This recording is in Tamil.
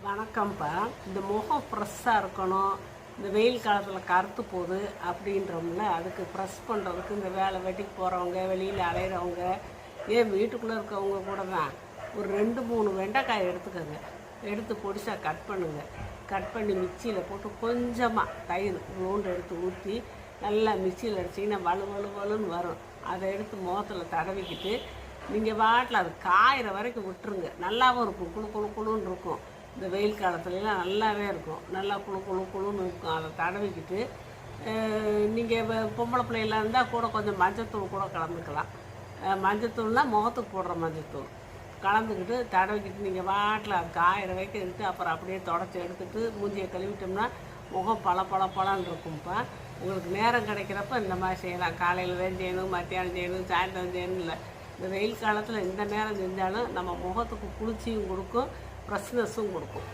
வணக்கம்ப்பா. இந்த முகம் ஃப்ரெஷ்ஷாக இருக்கணும், இந்த வெயில் காலத்தில் கருத்து போகுது அப்படின்றோம்ல, அதுக்கு ஃப்ரெஷ் பண்ணுறதுக்கு இந்த வேலை வெட்டிக்கு போகிறவங்க, வெளியில் அலையிறவங்க, ஏன் வீட்டுக்குள்ளே இருக்கவங்க கூட தான் ஒரு 2-3 வெண்டைக்காய் எடுத்துக்கோங்க. எடுத்து பொடிசாக கட் பண்ணுங்கள். கட் பண்ணி மிக்சியில் போட்டு கொஞ்சமாக தயிர் நோண்டு எடுத்து ஊற்றி நல்லா மிக்சியில் அடிச்சிங்கன்னா வலுன்னு வரும். அதை எடுத்து முகத்தில் தடவிக்கிட்டு நீங்கள் வாட்டில் அது காயிற வரைக்கும் விட்டுருங்க. நல்லாவும் இருக்கும், குழுன்னு இருக்கும். இந்த வெயில் காலத்துலலாம் நல்லாவே இருக்கும், நல்லா குழுன்னு இருக்கும். அதை தடவிக்கிட்டு நீங்கள் பொம்பளை பிள்ளைகளாக இருந்தால் கூட கொஞ்சம் மஞ்சத்தூள் கூட கலந்துக்கலாம். மஞ்சத்தூள்னால் முகத்துக்கு போடுற மஞ்சத்தூள் கலந்துக்கிட்டு தடவிக்கிட்டு நீங்கள் வாட்டில் அது காயிற வரைக்கும் எடுத்து அப்புறம் அப்படியே தொடச்சி எடுத்துகிட்டு மூஞ்சியை கழுவிட்டோம்னா முகம் பளபளன்னு இருக்கும்ப்பா. உங்களுக்கு நேரம் கிடைக்கிறப்ப இந்த மாதிரி செய்யலாம். காலையில் தான் செய்யணும், மத்தியானம் செய்யணும், சாயந்தரம் செய்யணும் இல்லை. இந்த வெயில் காலத்தில் இந்த நேரம் செஞ்சாலும் நம்ம முகத்துக்கு குளிர்ச்சியும் கொடுக்கும், ஃப்ரெஷ்னஸும் கொடுக்கும்.